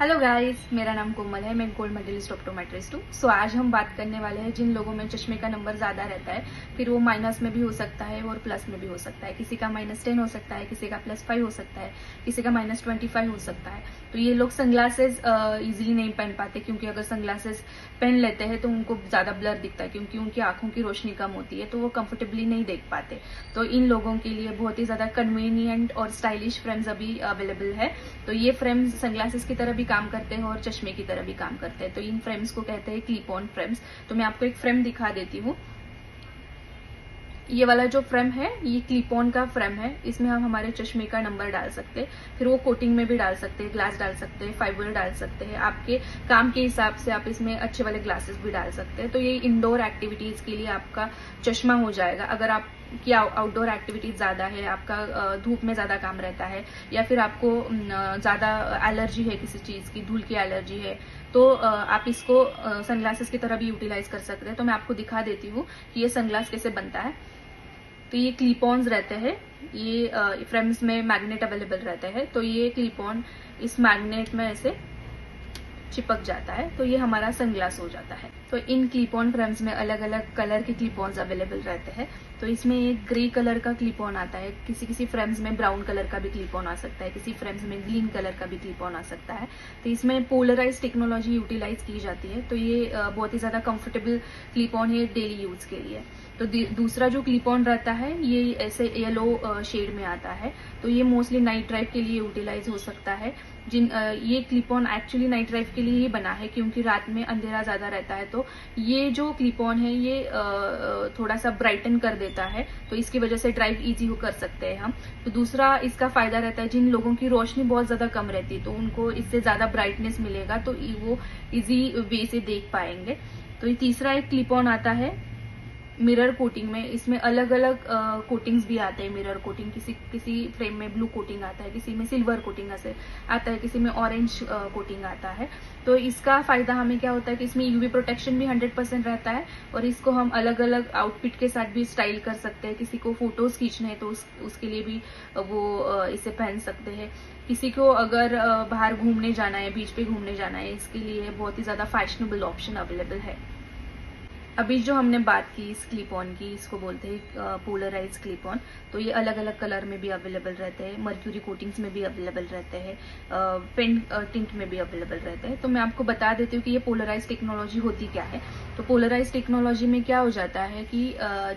Hello guys, मेरा नाम कोमल है। मैं गोल्ड मेडलिस्ट ऑप्टोमेट्रिस्ट हूँ। सो आज हम बात करने वाले हैं जिन लोगों में चश्मे का नंबर ज़्यादा रहता है, फिर वो माइनस में भी हो सकता है और प्लस में भी हो सकता है। किसी का -10 हो सकता है, किसी का +5 हो सकता है, किसी का -25 हो सकता है। तो ये लोग सनग्लासेस इजीली नहीं पहन पाते, क्योंकि अगर सनग्लासेस पहन लेते हैं तो उनको ज़्यादा ब्लर दिखता है, क्योंकि उनकी आंखों की रोशनी कम होती है, तो वो कंफर्टेबली नहीं देख पाते। तो इन लोगों के लिए बहुत ही ज़्यादा कन्वीनियंट और स्टाइलिश फ्रेम्स अभी अवेलेबल है। तो ये फ्रेम्स सनग्लासेस की तरह भी काम करते हैं और चश्मे की तरह भी काम करते हैं। तो इन फ्रेम्स को कहते हैं क्लिप ऑन फ्रेम्स। तो मैं आपको एक फ्रेम दिखा देती हूँ। ये वाला जो फ्रेम है ये क्लिप ऑन का फ्रेम है। इसमें हम हमारे चश्मे का नंबर डाल सकते हैं, फिर वो कोटिंग में भी डाल सकते हैं, ग्लास डाल सकते हैं, फाइबर डाल सकते हैं। आपके काम के हिसाब से आप इसमें अच्छे वाले ग्लासेस भी डाल सकते हैं। तो ये इंडोर एक्टिविटीज के लिए आपका चश्मा हो जाएगा। अगर आप की आउटडोर एक्टिविटीज ज्यादा है, आपका धूप में ज्यादा काम रहता है, या फिर आपको ज्यादा एलर्जी है किसी चीज की, धूल की एलर्जी है, तो आप इसको सनग्लासेस की तरह भी यूटिलाइज कर सकते हैं। तो मैं आपको दिखा देती हूँ कि ये सनग्लास कैसे बनता है। तो ये क्लिप ऑन्स रहते हैं। ये फ्रेम्स में मैग्नेट अवेलेबल रहते हैं। तो ये क्लिप ऑन इस मैग्नेट में ऐसे चिपक जाता है, तो ये हमारा सनग्लास हो जाता है। तो इन क्लिप ऑन फ्रेम्स में अलग अलग कलर के क्लिप ऑन्स अवेलेबल रहते हैं। तो इसमें एक ग्रे कलर का क्लिप ऑन आता है, किसी किसी फ्रेम्स में ब्राउन कलर का भी क्लिप ऑन आ सकता है, किसी फ्रेम्स में ग्रीन कलर का भी क्लिप ऑन आ सकता है। तो इसमें पोलराइज टेक्नोलॉजी यूटिलाइज की जाती है। तो ये बहुत ही ज्यादा कंफर्टेबल क्लिप ऑन है डेली यूज के लिए। तो दूसरा जो क्लिप ऑन रहता है ये ऐसे येलो शेड में आता है। तो ये मोस्टली नाइट ड्राइव के लिए यूटिलाइज हो सकता है। ये clip on actually night drive के लिए ही बना है, क्योंकि रात में अंधेरा ज्यादा रहता है। तो ये जो क्लिप ऑन है ये थोड़ा सा ब्राइटन कर देता है, तो इसकी वजह से ड्राइव इजी कर सकते हैं हम। तो दूसरा इसका फायदा रहता है, जिन लोगों की रोशनी बहुत ज्यादा कम रहती है तो उनको इससे ज्यादा ब्राइटनेस मिलेगा, तो वो इजी वे से देख पाएंगे। तो ये तीसरा एक क्लिप ऑन आता है मिरर कोटिंग में। इसमें अलग अलग कोटिंग्स भी आते हैं। मिरर कोटिंग किसी फ्रेम में ब्लू कोटिंग आता है, किसी में सिल्वर कोटिंग आता है, किसी में ऑरेंज कोटिंग आता है। तो इसका फायदा हमें क्या होता है कि इसमें यूवी प्रोटेक्शन भी 100% रहता है, और इसको हम अलग अलग आउटफिट के साथ भी स्टाइल कर सकते हैं। किसी को फोटोज खींचने हैं तो उसके लिए भी वो इसे पहन सकते हैं। किसी को अगर बाहर घूमने जाना है, बीच पे घूमने जाना है, इसके लिए बहुत ही ज्यादा फैशनेबल ऑप्शन अवेलेबल है। अभी जो हमने बात की इस क्लिप ऑन की, इसको बोलते हैं पोलराइज क्लिप ऑन। तो ये अलग अलग कलर में भी अवेलेबल रहते हैं, मर्क्यूरी कोटिंग्स में भी अवेलेबल रहते हैं, पेन टिंट में भी अवेलेबल रहते हैं। तो मैं आपको बता देती हूँ कि ये पोलराइज टेक्नोलॉजी होती क्या है। तो पोलराइज टेक्नोलॉजी में क्या हो जाता है कि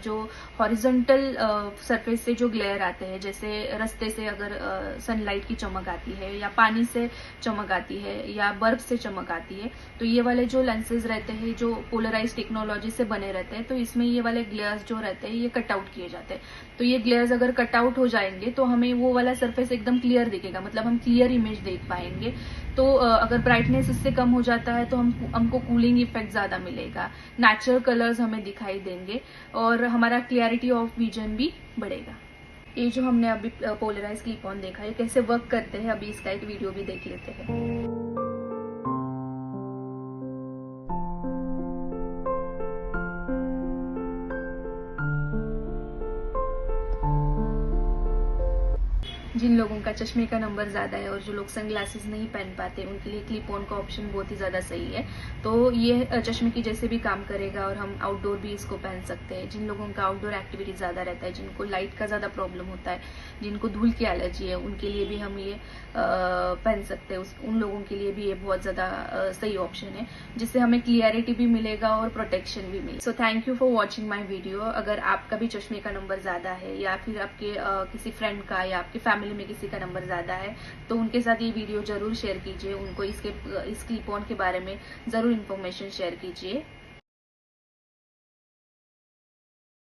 जो हॉरिजॉन्टल सरफेस से जो ग्लेयर आते हैं, जैसे रास्ते से अगर सनलाइट की चमक आती है, या पानी से चमक आती है, या बर्फ से चमक आती है, तो ये वाले जो लेंसेज रहते हैं जो पोलराइज टेक्नोलॉजी से बने रहते हैं, तो इसमें ये वाले ग्लेयर्स जो रहते हैं ये कट आउट किए जाते हैं। तो ये ग्लेयर्स अगर कट आउट हो जाएंगे तो हमें वो वाला सरफेस एकदम क्लियर दिखेगा, मतलब हम क्लियर इमेज देख पाएंगे। तो अगर ब्राइटनेस इससे कम हो जाता है तो हमको कूलिंग इफेक्ट ज्यादा मिलेगा, नेचुरल कलर्स हमें दिखाई देंगे, और हमारा क्लियरिटी ऑफ विजन भी बढ़ेगा। ये जो हमने अभी पोलराइज क्लिप ऑन देखा है कैसे वर्क करते हैं, अभी इसका एक वीडियो भी देख लेते हैं। जिन लोगों का चश्मे का नंबर ज्यादा है और जो लोग सनग्लासेस नहीं पहन पाते, उनके लिए क्लिप ऑन का ऑप्शन बहुत ही ज्यादा सही है। तो ये चश्मे की जैसे भी काम करेगा, और हम आउटडोर भी इसको पहन सकते हैं। जिन लोगों का आउटडोर एक्टिविटी ज्यादा रहता है, जिनको लाइट का ज्यादा प्रॉब्लम होता है, जिनको धूल की एलर्जी है, उनके लिए भी हम ये पहन सकते हैं। उन लोगों के लिए भी ये बहुत ज्यादा सही ऑप्शन है, जिससे हमें क्लियरिटी भी मिलेगा और प्रोटेक्शन भी मिलेगा। So thank you for watching my video. अगर आपका भी चश्मे का नंबर ज्यादा है, या फिर आपके किसी फ्रेंड का या आपके फैमिली में किसी का नंबर ज्यादा है, तो उनके साथ ये वीडियो जरूर शेयर कीजिए। उनको इस क्लिप ऑन के बारे में जरूर इन्फॉर्मेशन शेयर कीजिए।